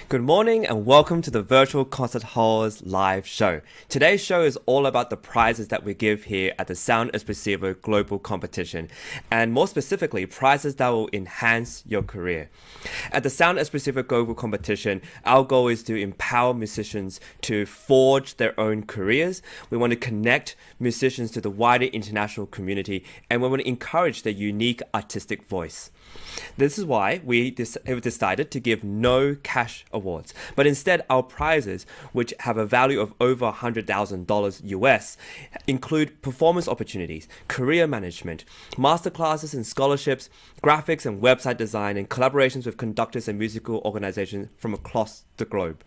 Good morning and welcome to the Virtual Concert Hall's live show. Today's show is all about the prizes that we give here at the Sound Espressivo Global Competition, and more specifically, prizes that will enhance your career. At the Sound Espressivo Global Competition, our goal is to empower musicians to forge their own careers. We want to connect musicians to the wider international community, and we want to encourage their unique artistic voice. This is why we have decided to give no cash awards, but instead our prizes, which have a value of over $100,000 US, include performance opportunities, career management, masterclasses and scholarships, graphics and website design, and collaborations with conductors and musical organizations from across the globe.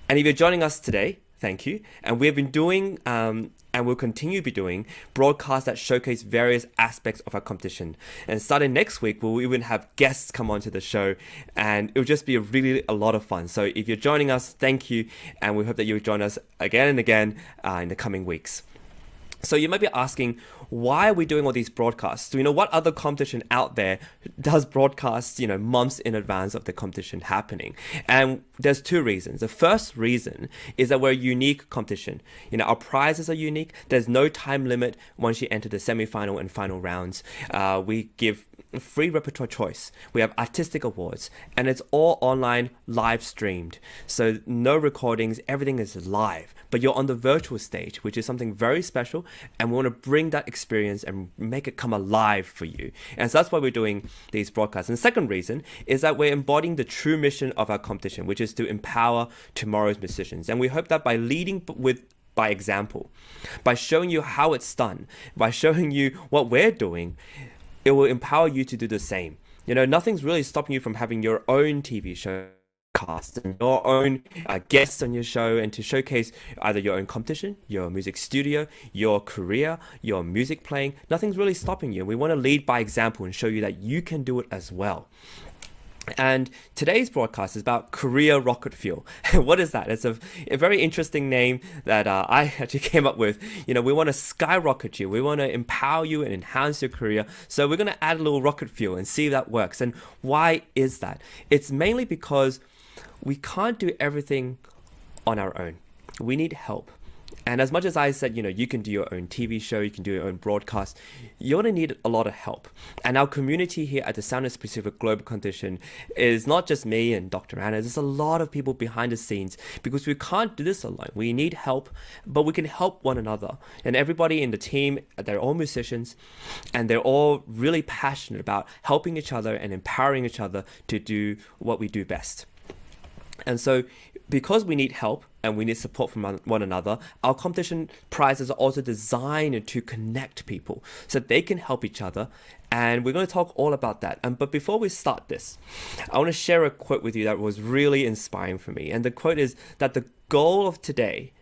And if you're joining us today, thank you. And we've been doing, and we'll continue to be doing, broadcasts that showcase various aspects of our competition. And starting next week, we'll even have guests come onto the show, and it'll just be really a lot of fun. So if you're joining us, thank you, and we hope that you'll join us again and again in the coming weeks. So you might be asking, why are we doing all these broadcasts? What other competition out there does broadcasts, months in advance of the competition happening? And there's two reasons. The first reason is that we're a unique competition. Our prizes are unique. There's no time limit once you enter the semi-final and final rounds. We give free repertoire choice. We have artistic awards, and it's all online, live streamed. So no recordings, everything is live. But you're on the virtual stage, which is something very special, and we want to bring that experience and make it come alive for you. And so that's why we're doing these broadcasts. And the second reason is that we're embodying the true mission of our competition, which is to empower tomorrow's musicians. And we hope that by leading by example, by showing you how it's done, by showing you what we're doing, it will empower you to do the same. Nothing's really stopping you from having your own TV show cast and your own guests on your show, and to showcase either your own competition, your music studio, your career, your music playing. Nothing's really stopping you. We want to lead by example and show you that you can do it as well. And today's broadcast is about career rocket fuel. What is that? It's a very interesting name that I actually came up with. We want to skyrocket you. We want to empower you and enhance your career. So we're going to add a little rocket fuel and see if that works. And why is that? It's mainly because we can't do everything on our own. We need help. And as much as I said, you can do your own TV show, you can do your own broadcast, you're going to need a lot of help. And our community here at the Sound Espressivo Global Competition is not just me and Dr. Anna. There's a lot of people behind the scenes, because we can't do this alone. We need help, but we can help one another. And everybody in the team, they're all musicians, and they're all really passionate about helping each other and empowering each other to do what we do best. And so because we need help and we need support from one another, our competition prizes are also designed to connect people so they can help each other. And we're going to talk all about that. But before we start this, I want to share a quote with you that was really inspiring for me. And the quote is that the goal of today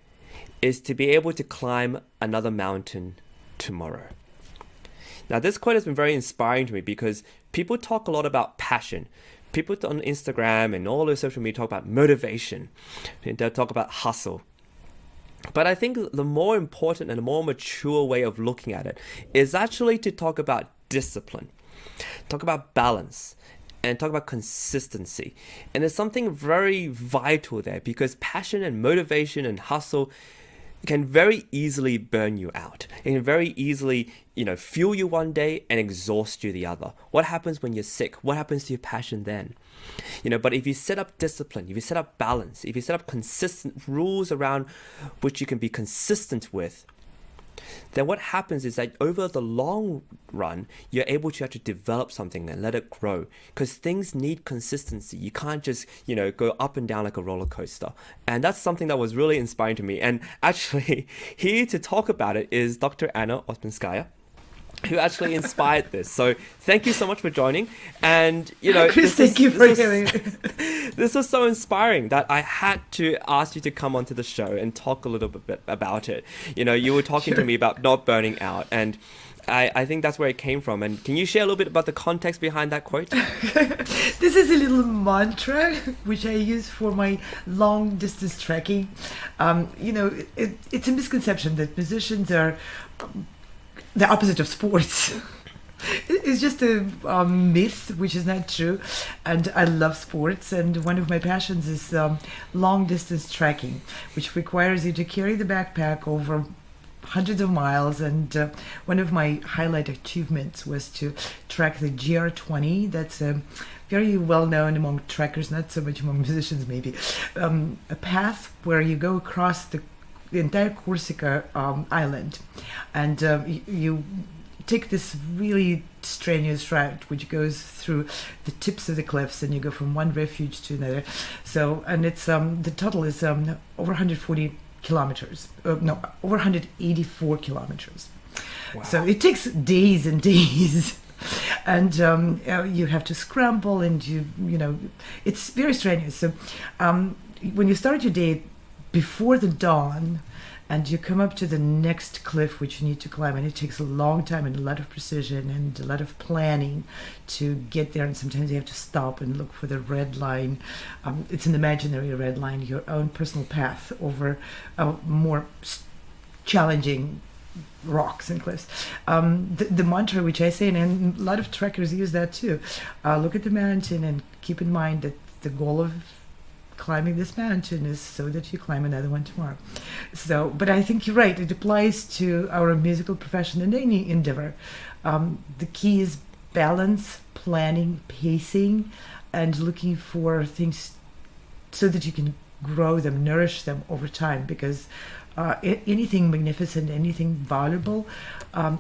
is to be able to climb another mountain tomorrow. Now, this quote has been very inspiring to me because people talk a lot about passion. People on Instagram and all the social media talk about motivation. They'll talk about hustle. But I think the more important and the more mature way of looking at it is actually to talk about discipline, talk about balance, and talk about consistency. And there's something very vital there, because passion and motivation and hustle can very easily burn you out. It can very easily, fuel you one day and exhaust you the other. What happens when you're sick? What happens to your passion then? But if you set up discipline, if you set up balance, if you set up consistent rules around which you can be consistent with, then what happens is that over the long run, you're able to actually develop something and let it grow, because things need consistency. You can't just, go up and down like a roller coaster. And that's something that was really inspiring to me. And actually, here to talk about it is Dr. Anna Osmanskaya, who actually inspired this. So thank you so much for joining. And, Chris, thank you for having me. This was so inspiring that I had to ask you to come onto the show and talk a little bit about it. You were talking to me about not burning out, and I think that's where it came from. And can you share a little bit about the context behind that quote? This is a little mantra which I use for my long distance trekking. It's a misconception that musicians are the opposite of sports. It's just a myth, which is not true. And I love sports, and one of my passions is long distance trekking, which requires you to carry the backpack over hundreds of miles. And one of my highlight achievements was to trek the GR20. That's very well known among trekkers, not so much among musicians, maybe. A path where you go across the entire Corsica island, and you take this really strenuous route which goes through the tips of the cliffs, and you go from one refuge to another. So, and it's the total is over 140 kilometers. No, over 184 kilometers. Wow. So it takes days and days. And you have to scramble, and you know, it's very strenuous. So when you start your day before the dawn, and you come up to the next cliff which you need to climb, and it takes a long time and a lot of precision and a lot of planning to get there, and sometimes you have to stop and look for the red line. It's an imaginary red line, your own personal path over more challenging rocks and cliffs. The mantra which I say, and a lot of trekkers use that too, look at the mountain and keep in mind that the goal of climbing this mountain is so that you climb another one tomorrow. So, but I think you're right, it applies to our musical profession and any endeavor. The key is balance, planning, pacing, and looking for things so that you can grow them, nourish them over time, because anything magnificent, anything valuable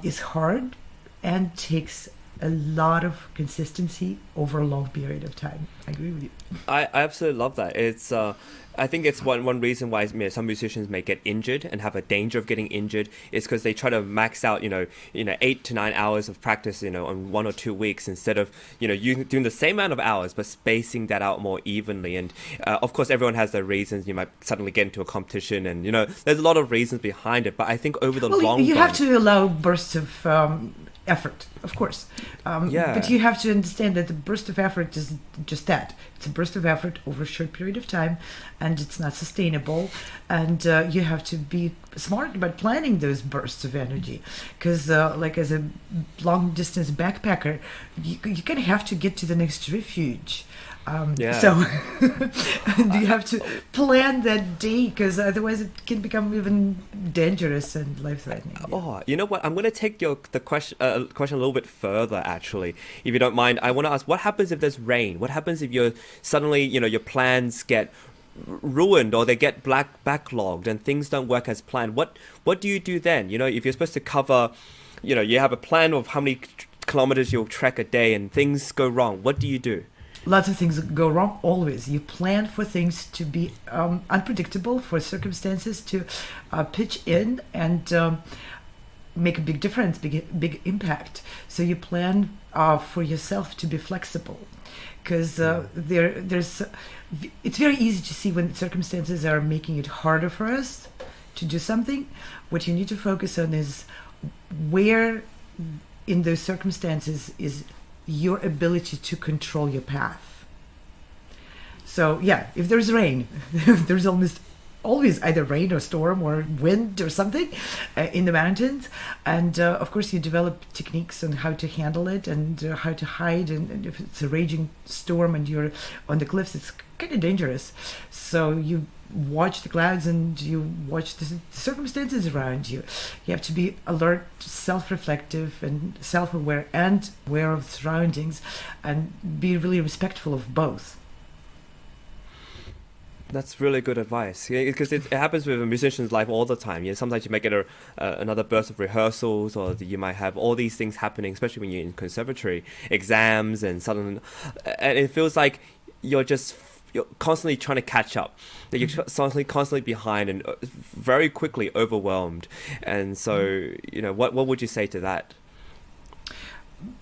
is hard and takes a lot of consistency over a long period of time. I agree with you. I absolutely love that. It's I think it's one reason why some musicians may get injured and have a danger of getting injured is because they try to max out 8 to 9 hours of practice on 1 or 2 weeks, instead of you doing the same amount of hours but spacing that out more evenly. And of course everyone has their reasons. You might suddenly get into a competition, and there's a lot of reasons behind it, but I think over the long you run, have to allow bursts of effort, of course. But you have to understand that the burst of effort is just that. It's a burst of effort over a short period of time, and it's not sustainable. And you have to be smart about planning those bursts of energy. Because like as a long-distance backpacker, you kind of have to get to the next refuge. So you have to plan that day, because otherwise it can become even dangerous and life-threatening. Yeah. Oh, you know what? I'm going to take the question a little bit further, actually, if you don't mind. I want to ask, what happens if there's rain? What happens if you're suddenly, your plans get ruined, or they get backlogged and things don't work as planned? What do you do then? If you're supposed to cover, you have a plan of how many kilometers you'll trek a day and things go wrong, what do you do? Lots of things go wrong always. You plan for things to be unpredictable, for circumstances to pitch in and make a big difference, big impact. So you plan for yourself to be flexible, because there's it's very easy to see when circumstances are making it harder for us to do something. What you need to focus on is where in those circumstances is your ability to control your path. So if there's rain, there's almost always either rain or storm or wind or something in the mountains, and of course you develop techniques on how to handle it and how to hide, and if it's a raging storm and you're on the cliffs, it's kind of dangerous. So you watch the clouds and you watch the circumstances around you. You have to be alert, self-reflective and self-aware, and aware of the surroundings, and be really respectful of both. That's really good advice, because it happens with a musician's life all the time. Sometimes you might get another burst of rehearsals, or you might have all these things happening, especially when you're in conservatory exams, and it feels like you're constantly trying to catch up, that you're constantly behind and very quickly overwhelmed. And so, what would you say to that?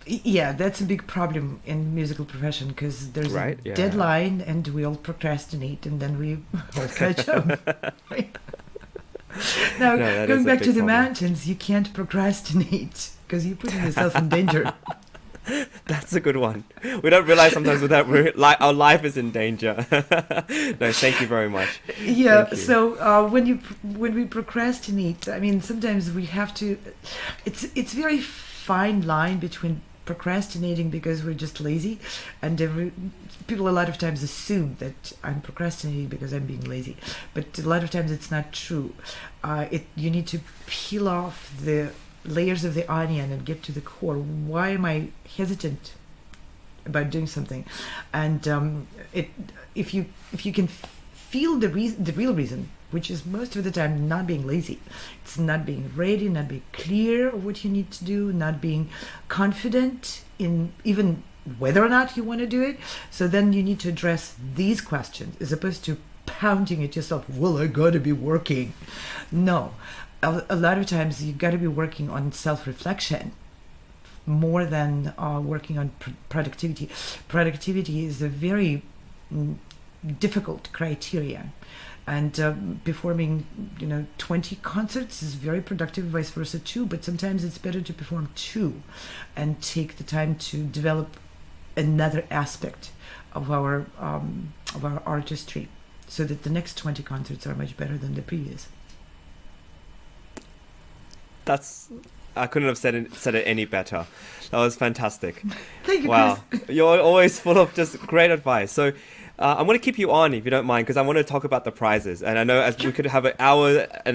Yeah, that's a big problem in musical profession, because there's a deadline and we all procrastinate, and then we all catch up. Now, going back to the mountains, you can't procrastinate because you're putting yourself in danger. That's a good one. We don't realize sometimes that our life is in danger. No, thank you very much. Yeah. So when we procrastinate, I mean, sometimes we have to. It's very fine line between procrastinating because we're just lazy, and people a lot of times assume that I'm procrastinating because I'm being lazy, but a lot of times it's not true. You need to peel off the layers of the onion and get to the core. Why am I hesitant about doing something? And if you can feel the real reason, which is most of the time not being lazy, it's not being ready, not being clear of what you need to do, not being confident in even whether or not you want to do it. So then you need to address these questions as opposed to pounding at yourself, well, I gotta be working. No, a lot of times you gotta be working on self-reflection more than working on productivity. Productivity is a very difficult criteria, and performing 20 concerts is very productive, vice versa too, but sometimes it's better to perform 2 and take the time to develop another aspect of our artistry, so that the next 20 concerts are much better than the previous. I couldn't have said it any better. That was fantastic. Thank you, wow. Chris. You're always full of just great advice. So I'm going to keep you on, if you don't mind, because I want to talk about the prizes. And I know as we could have an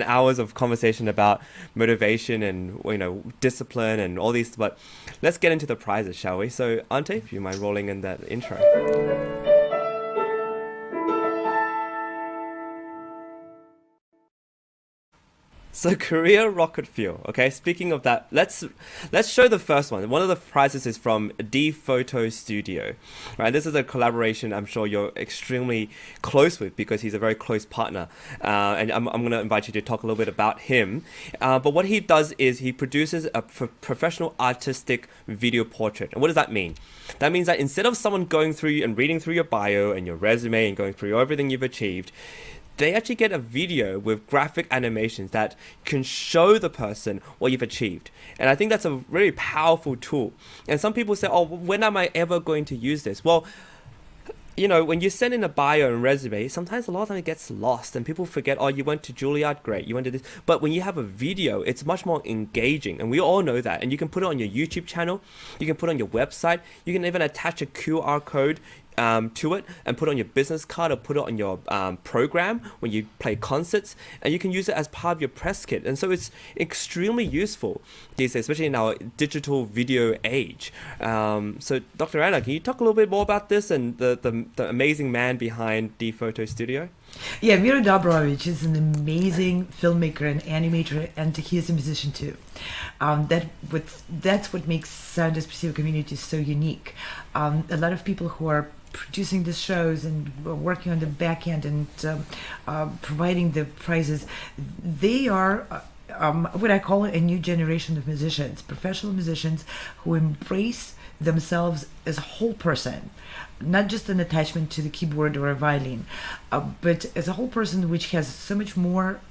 hours of conversation about motivation and discipline and all these, but let's get into the prizes, shall we? So Ante, if you mind rolling in that intro. So career rocket fuel. Okay, speaking of that, let's show the first one. One of the prizes is from D Photo Studio. Right, this is a collaboration I'm sure you're extremely close with because he's a very close partner. And I'm going to invite you to talk a little bit about him. But what he does is he produces a professional artistic video portrait. And what does that mean? That means that instead of someone going through and reading through your bio and your resume and going through everything you've achieved, they actually get a video with graphic animations that can show the person what you've achieved. And I think that's a really powerful tool. And some people say, oh, when am I ever going to use this? Well, when you send in a bio and resume, sometimes a lot of time it gets lost and people forget, oh, you went to Juilliard, great, you went to this. But when you have a video, it's much more engaging. And we all know that. And you can put it on your YouTube channel. You can put it on your website. You can even attach a QR code to it and put it on your business card or put it on your program when you play concerts, and you can use it as part of your press kit. And so it's extremely useful these days, especially in our digital video age. So Dr. Anna, can you talk a little bit more about this and the amazing man behind D Photo Studio? Yeah, Miro Dobrovich is an amazing filmmaker and animator, and he is a musician too. That's what makes Sound Espressivo community so unique. A lot of people who are producing the shows and working on the back end and providing the prizes, they are what I call a new generation of musicians, professional musicians who embrace themselves as a whole person, not just an attachment to the keyboard or a violin, but as a whole person which has so much more,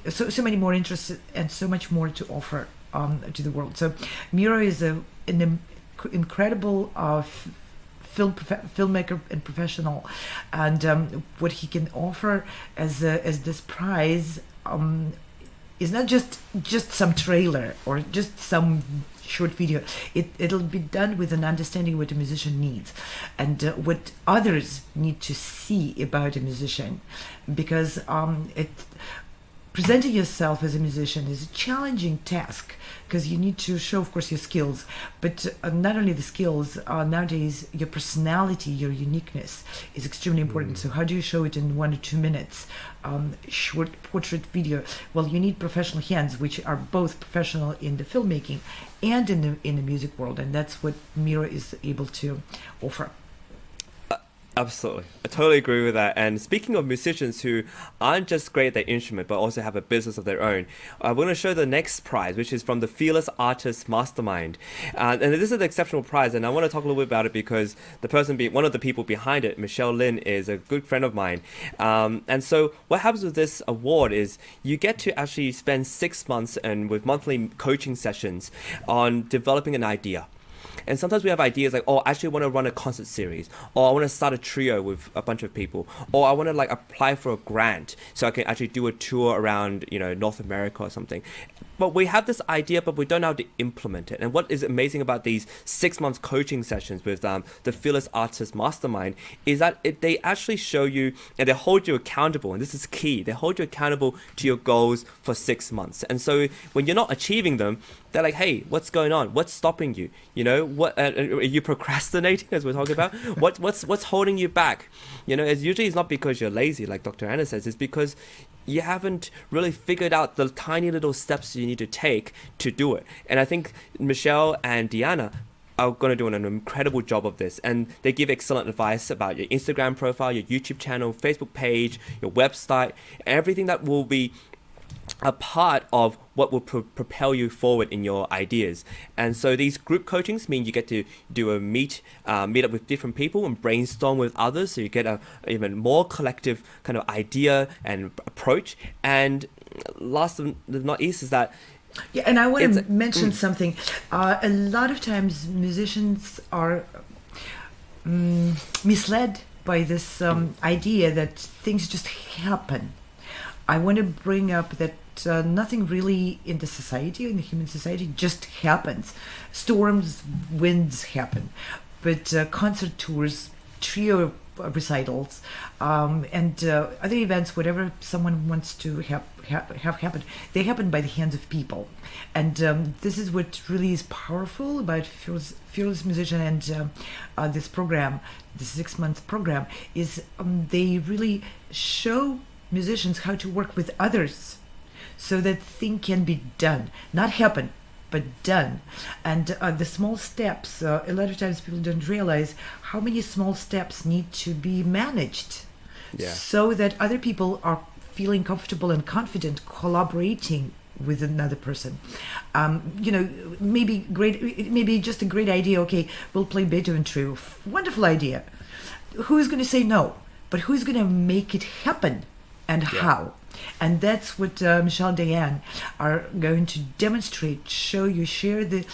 so many more interests and so much more to offer to the world. So Miro is an incredible filmmaker and professional, and what he can offer as this prize is not just some trailer or just some short video. It'll be done with an understanding what a musician needs and what others need to see about a musician, because presenting yourself as a musician is a challenging task, because you need to show, of course, your skills, but not only the skills, nowadays your personality, your uniqueness is extremely important. So how do you show it in 1 or 2 minutes? Short portrait video. Well, you need professional hands, which are both professional in the filmmaking and in the music world, and that's what Miro is able to offer. Absolutely. I totally agree with that. And speaking of musicians who aren't just great at their instrument, but also have a business of their own, we're going to show the next prize, which is from the Fearless Artist Mastermind. And this is an exceptional prize, and I want to talk a little bit about it because one of the people behind it, Michelle Lin, is a good friend of mine. And so what happens with this award is you get to actually spend 6 months and with monthly coaching sessions on developing an idea. And sometimes we have ideas like, oh, I actually want to run a concert series, or I want to start a trio with a bunch of people, or I want to like apply for a grant so I can actually do a tour around, North America or something. But we have this idea, but we don't know how to implement it. And what is amazing about these 6 months coaching sessions with the Fearless Artist Mastermind is that they actually show you and they hold you accountable. And this is key. They hold you accountable to your goals for 6 months. And so when you're not achieving them, they're like, hey, what's going on? What's stopping you? What are you procrastinating, as we're talking about? What's holding you back? It's not because you're lazy, like Dr. Anna says. It's because you haven't really figured out the tiny little steps you need to take to do it. And I think Michelle and Deanna are going to do an incredible job of this. And they give excellent advice about your Instagram profile, your YouTube channel, Facebook page, your website, everything that will be a part of what will propel you forward in your ideas. And so these group coachings mean you get to do a meet up with different people and brainstorm with others, so you get a even more collective kind of idea and approach. And last but not least is that and I want to mention something. A lot of times musicians are misled by this idea that things just happen. I want to bring up that nothing really in the society, in the human society, just happens. Storms, winds happen. But concert tours, trio recitals, and other events, whatever someone wants to have happen, they happen by the hands of people. And this is what really is powerful about Fearless Musician and this program, the 6-month program, is they really show musicians how to work with others so that thing can be done, not happen, but done. And the small steps, a lot of times people don't realize how many small steps need to be managed so that other people are feeling comfortable and confident collaborating with another person. Maybe just a great idea. Okay, we'll play Beethoven trio. Wonderful idea. Who's going to say no? But who's going to make it happen? And how? And that's what Michelle and Diane are going to demonstrate, share the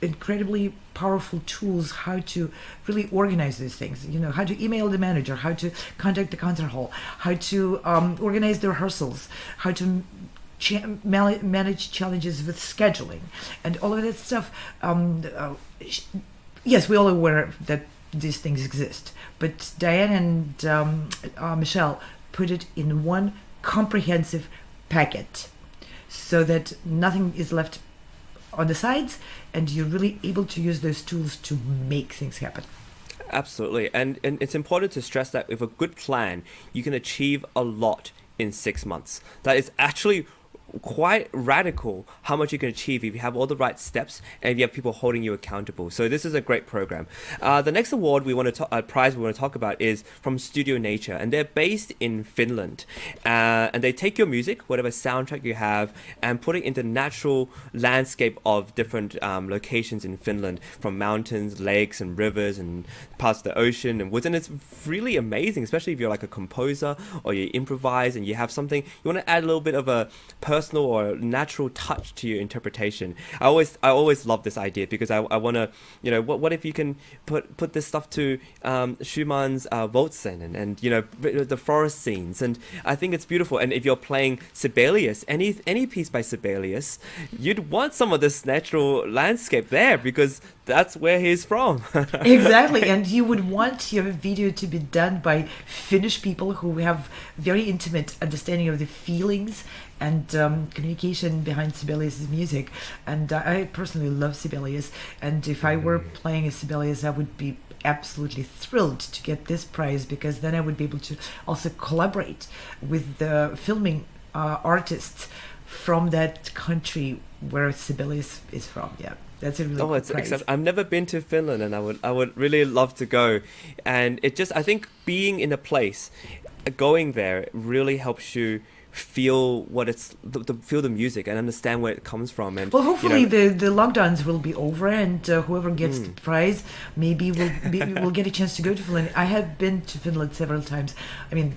incredibly powerful tools how to really organize these things. How to email the manager, how to contact the concert hall, how to organize the rehearsals, how to manage challenges with scheduling, and all of that stuff. Yes, we're all aware that these things exist, but Diane and Michelle put it in one comprehensive packet so that nothing is left on the sides and you're really able to use those tools to make things happen. Absolutely. And it's important to stress that with a good plan, you can achieve a lot in 6 months. That is actually quite radical how much you can achieve if you have all the right steps and if you have people holding you accountable. So this is a great program. The next award prize we want to talk about is from Studio Nature, and they're based in Finland. And they take your music, whatever soundtrack you have, and put it into natural landscape of different locations in Finland, from mountains, lakes, and rivers, and parts of the ocean and woods. And it's really amazing, especially if you're like a composer or you improvise and you have something you want to add a little bit of a personal or natural touch to your interpretation. I always love this idea because I want to, what if you can put this stuff to Schumann's Waltzen and the forest scenes, and I think it's beautiful. And if you're playing Sibelius, any piece by Sibelius, you'd want some of this natural landscape there because that's where he's from. Exactly, and you would want your video to be done by Finnish people who have very intimate understanding of the feelings and communication behind Sibelius' music. And I personally love Sibelius, and if I were playing a Sibelius, I would be absolutely thrilled to get this prize, because then I would be able to also collaborate with the filming artists from that country where Sibelius is from. Yeah. That's a really cool prize. I've never been to Finland, and I would really love to go. And I think being in a place, going there really helps you feel what it's feel the music and understand where it comes from. And well, hopefully the lockdowns will be over, and whoever gets the prize maybe will get a chance to go to Finland. I have been to Finland several times,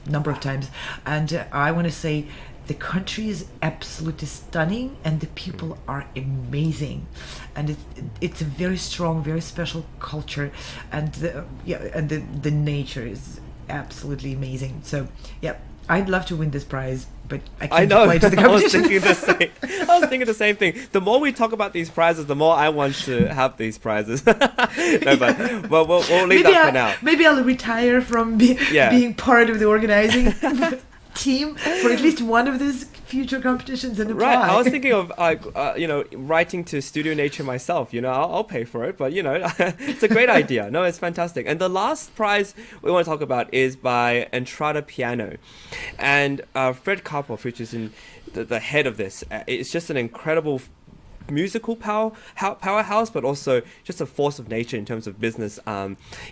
number of times, and I want to say The country is absolutely stunning, and the people are amazing, and it's a very strong, very special culture, and the nature is absolutely amazing. So yeah, I'd love to win this prize, but I can't apply to the competition. I was thinking the same thing. The more we talk about these prizes, the more I want to have these prizes. No, but we'll leave that for now. Maybe I'll retire from being part of the organizing team for at least one of these future competitions and apply. Right, I was thinking of writing to Studio Nature myself. I'll pay for it, but it's a great idea. No, it's fantastic. And the last prize we want to talk about is by Entrada Piano, and Fred Karpov, which is in the head of this. It's just an incredible musical powerhouse, but also just a force of nature in terms of business.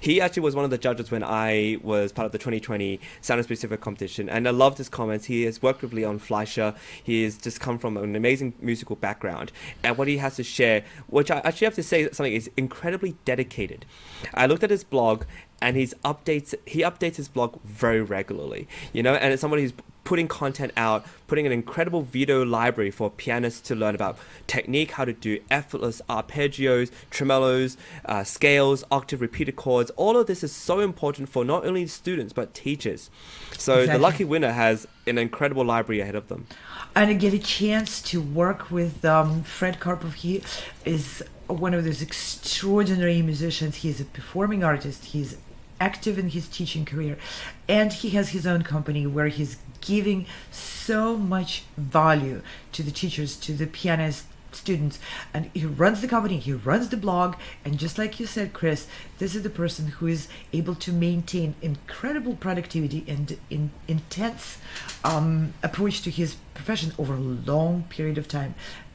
He actually was one of the judges when I was part of the 2020 Sound Espressivo competition, and I loved his comments. He has worked with Leon Fleischer. He has just come from an amazing musical background, and what he has to share, which I actually have to say something, is incredibly dedicated. I looked at his blog, and he updates his blog very regularly, and it's somebody who's putting content out, putting an incredible video library for pianists to learn about technique, how to do effortless arpeggios, tremolos, scales, octave repeated chords. All of this is so important for not only students but teachers. So The lucky winner has an incredible library ahead of them. And I get a chance to work with Fred Karpov. He is one of those extraordinary musicians. He is a performing artist. He's active in his teaching career, and he has his own company where he's giving so much value to the teachers, to the pianist students, and he runs the company, he runs the blog, and just like you said, Chris, this is the person who is able to maintain incredible productivity and intense approach to his profession over a long period of time.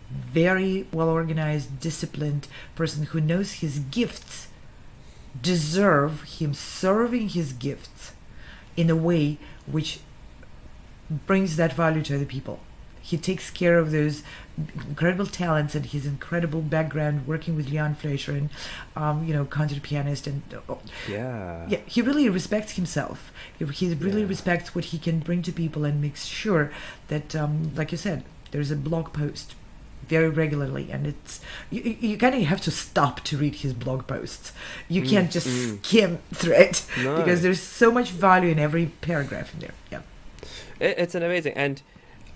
Very well organized, disciplined person who knows his gifts deserve him serving his gifts in a way which brings that value to other people. He takes care of those incredible talents and his incredible background working with Leon Fleischer and concert pianist, and he really respects himself. He really respects what he can bring to people, and makes sure that like you said, there's a blog post very regularly, and it's you kind of have to stop to read his blog posts. You can't just skim through it, because there's so much value in every paragraph in there. It's an amazing, and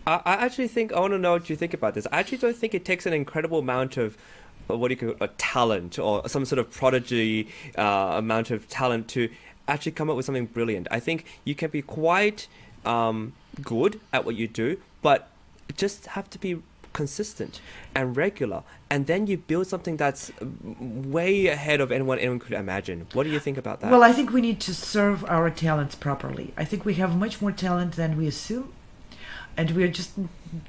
I actually think, I want to know what you think about this. I actually don't think it takes an incredible amount of what do you call a talent, or some sort of prodigy amount of talent to actually come up with something brilliant. I think you can be quite good at what you do, but just have to be consistent and regular, and then you build something that's way ahead of anyone could imagine. What do you think about that? Well, I think we need to serve our talents properly. I think we have much more talent than we assume, and we're just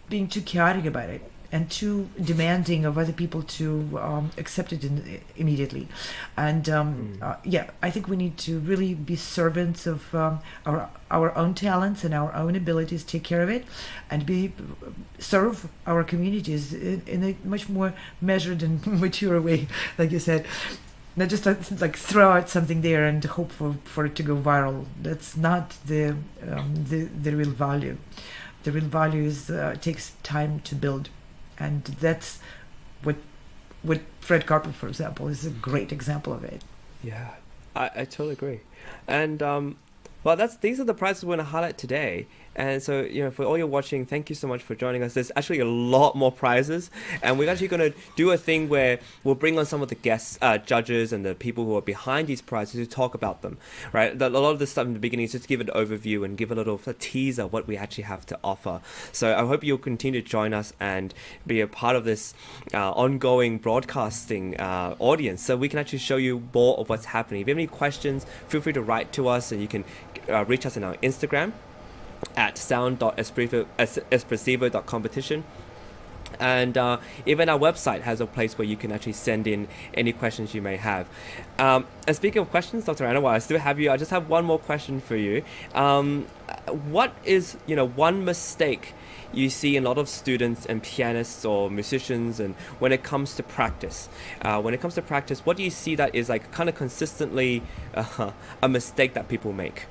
being too chaotic about it and too demanding of other people to accept it immediately. And I think we need to really be servants of our own talents and our own abilities, take care of it, and serve our communities in a much more measured and mature way, like you said. Not just like throw out something there and hope for it to go viral. That's not the real value. The real value is takes time to build. And that's what Fred Karpov, for example, is a great example of it. Yeah, I totally agree. And these are the prizes we're going to highlight today. And so, for all you're watching, thank you so much for joining us. There's actually a lot more prizes, and we're actually going to do a thing where we'll bring on some of the guests, judges, and the people who are behind these prizes to talk about them, right? A lot of this stuff in the beginning is just to give an overview and give a teaser of what we actually have to offer. So I hope you'll continue to join us and be a part of this ongoing broadcasting audience, so we can actually show you more of what's happening. If you have any questions, feel free to write to us, and you can reach us on our Instagram at sound.espressivo.competition, and even our website has a place where you can actually send in any questions you may have. And speaking of questions, Dr. Anna, while I still have you, I just have one more question for you. What is one mistake you see in a lot of students and pianists or musicians, and when it comes to practice? What do you see that is like kind of consistently a mistake that people make?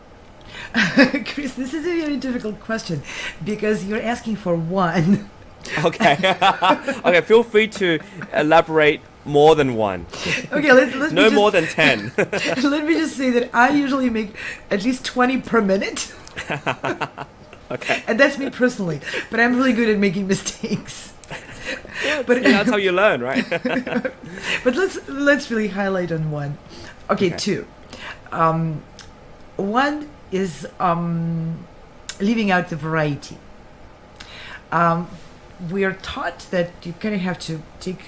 Chris, this is a very difficult question because you're asking for one. Okay. Okay, feel free to elaborate more than one. Okay, let's No more than 10. let me just say that I usually make at least 20 per minute. Okay. And that's me personally. But I'm really good at making mistakes. But Yeah, that's how you learn, right? But let's really highlight on one. Okay, two. One is leaving out the variety. We are taught that you kind of have to take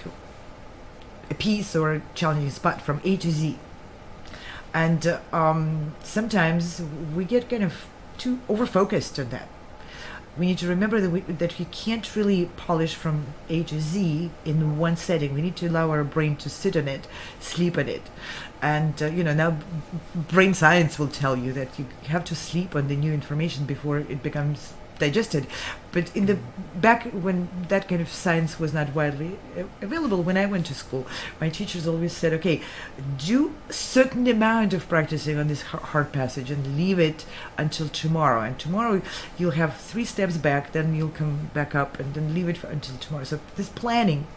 a piece or a challenging spot from A to Z. And sometimes we get kind of too over-focused on that. We need to remember that we can't really polish from A to Z in one setting. We need to allow our brain to sit on it, sleep on it. And, now brain science will tell you that you have to sleep on the new information before it becomes digested. But in the back when that kind of science was not widely available, when I went to school, my teachers always said, okay, do a certain amount of practicing on this hard passage and leave it until tomorrow. And tomorrow you'll have 3 steps back, then you'll come back up and then leave it until tomorrow. So this planning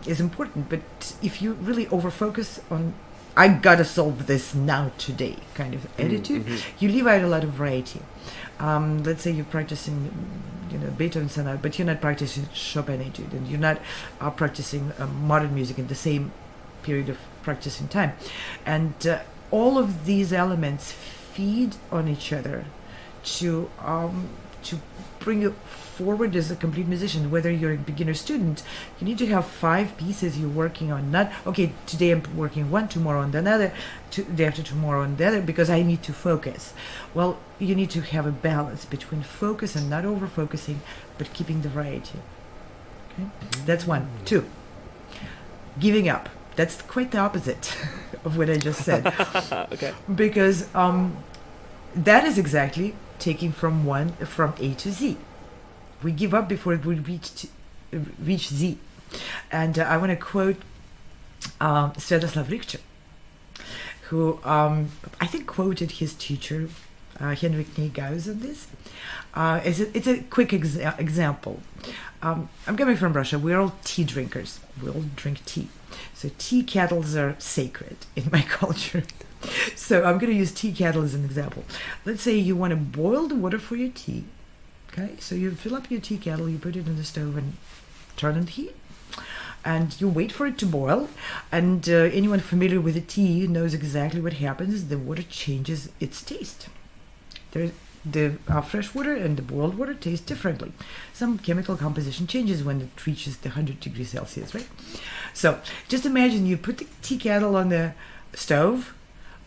is important. But if you really over-focus on I gotta solve this now today kind of attitude, you leave out a lot of variety. Let's say you're practicing, Beethoven sonata, but you're not practicing Chopin etude, and you're not practicing modern music in the same period of practicing time, and all of these elements feed on each other to bring you forward as a complete musician. Whether you're a beginner student, you need to have 5 pieces you're working on. Not, okay, today I'm working one, tomorrow on another, day after tomorrow on the other, because I need to focus. Well, you need to have a balance between focus and not over-focusing, but keeping the variety. Okay? That's 1. 2, giving up. That's quite the opposite of what I just said. Okay. Because that is exactly taking from A to Z. We give up before we reach Z. And I want to quote Sviatoslav Richter, who I think quoted his teacher, Henrik Neigaus, on this. It's a quick example. I'm coming from Russia. We're all tea drinkers. We all drink tea. So tea kettles are sacred in my culture. So I'm going to use tea kettle as an example. Let's say you want to boil the water for your tea. Okay, so you fill up your tea kettle, you put it in the stove and turn on the heat. And you wait for it to boil. And anyone familiar with the tea knows exactly what happens. The water changes its taste. The fresh water and the boiled water taste differently. Some chemical composition changes when it reaches the 100 degrees Celsius, right? So just imagine you put the tea kettle on the stove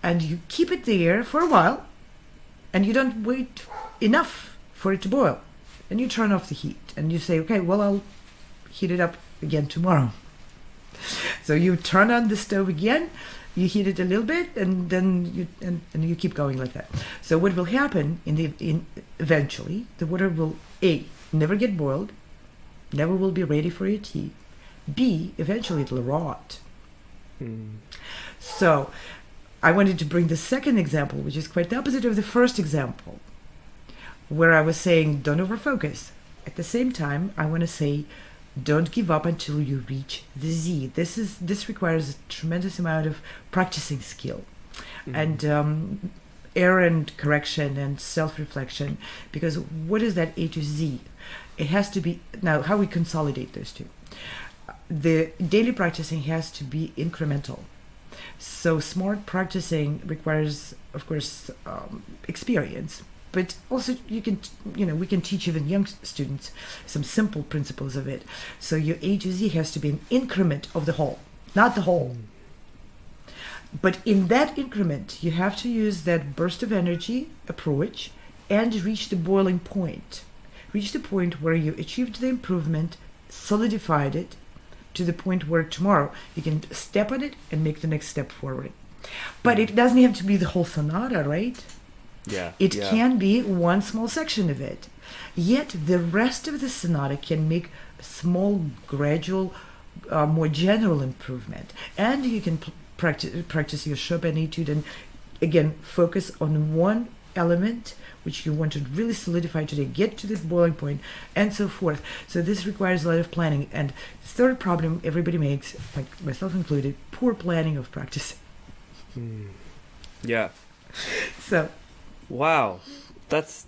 and you keep it there for a while and you don't wait enough for it to boil. And you turn off the heat and you say, okay, well, I'll heat it up again tomorrow. So you turn on the stove again, you heat it a little bit, and then you keep going like that. So what will happen eventually, the water will A, never get boiled, never will be ready for your tea. B, eventually it'll rot. So I wanted to bring the second example, which is quite the opposite of the first example, where I was saying don't overfocus. At the same time, I want to say don't give up until you reach the Z. This requires a tremendous amount of practicing skill and error and correction and self-reflection, because what is that A to Z? It has to be, now how we consolidate those two. The daily practicing has to be incremental. So smart practicing requires, of course, experience. But also we can teach even young students some simple principles of it. So your A to Z has to be an increment of the whole, not the whole. But in that increment, you have to use that burst of energy approach and reach the boiling point. Reach the point where you achieved the improvement, solidified it, to the point where tomorrow you can step on it and make the next step forward. But it doesn't have to be the whole sonata, right? It can be one small section of it. Yet the rest of the sonata can make a small, gradual, more general improvement. And you can practice your Chopin etude and, again, focus on one element which you want to really solidify today, get to the boiling point, and so forth. So this requires a lot of planning. And the third problem everybody makes, like myself included, poor planning of practice. Yeah. So, wow, that's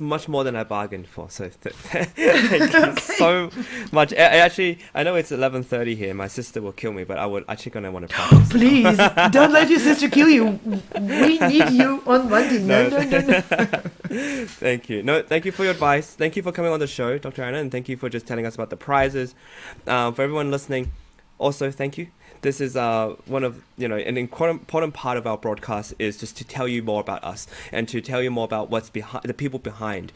much more than I bargained for. So thank you so much. I know it's 11:30 here. My sister will kill me, but I would actually gonna want to practice. please don't let your sister kill you. We need you on Monday. No. Thank you. No, thank you for your advice. Thank you for coming on the show, Dr. Anna, and thank you for just telling us about the prizes. For everyone listening, also thank you. This is one of, an important part of our broadcast is just to tell you more about us and to tell you more about what's behind the people behind.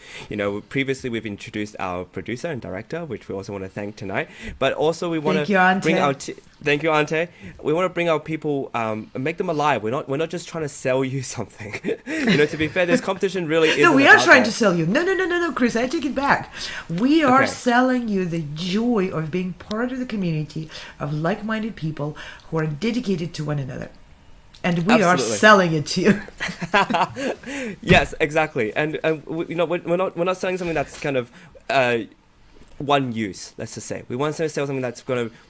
Previously we've introduced our producer and director, which we also want to thank tonight. But also we want to bring our thank you, Ante. We want to bring our people and make them alive. We're not just trying to sell you something. To be fair, this competition really is. No, we are trying to sell you. No, Chris, I take it back. We are selling you the joy of being part of the community of like-minded people who are dedicated to one another, and we are selling it to you. Yes, exactly. And we're not selling something that's kind of one use. Let's just say we want to sell something that's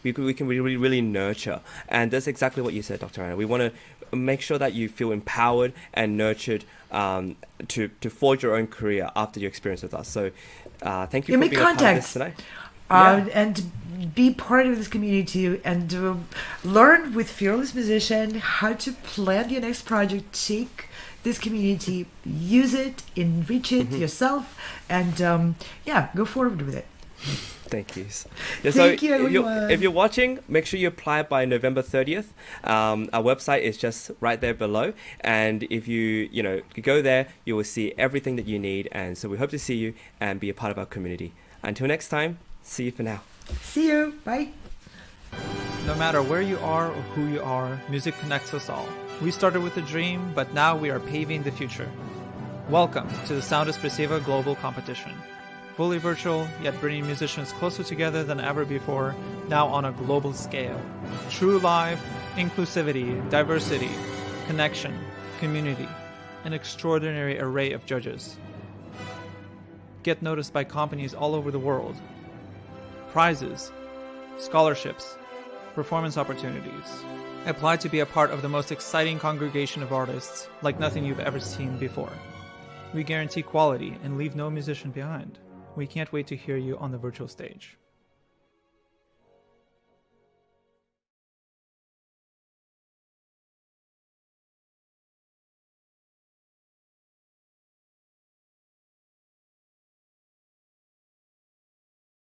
we can really nurture, and that's exactly what you said, Dr. Anna. We want to make sure that you feel empowered and nurtured to forge your own career after your experience with us. So thank you for being a part of this tonight. And be part of this community and learn with Fearless Musician how to plan your next project. Take this community, use it, enrich it yourself, and go forward with it. Thank you. Thank you, everyone. If you're watching, make sure you apply by November 30th. Our website is just right there below, and if you go there, you will see everything that you need. And so we hope to see you and be a part of our community. Until next time. See you for now. See you. Bye. No matter where you are or who you are, music connects us all. We started with a dream, but now we are paving the future. Welcome to the Sound Espressivo Global Competition. Fully virtual, yet bringing musicians closer together than ever before, now on a global scale. True live, inclusivity, diversity, connection, community, an extraordinary array of judges. Get noticed by companies all over the world. Prizes, scholarships, performance opportunities. Apply to be a part of the most exciting congregation of artists like nothing you've ever seen before. We guarantee quality and leave no musician behind. We can't wait to hear you on the virtual stage.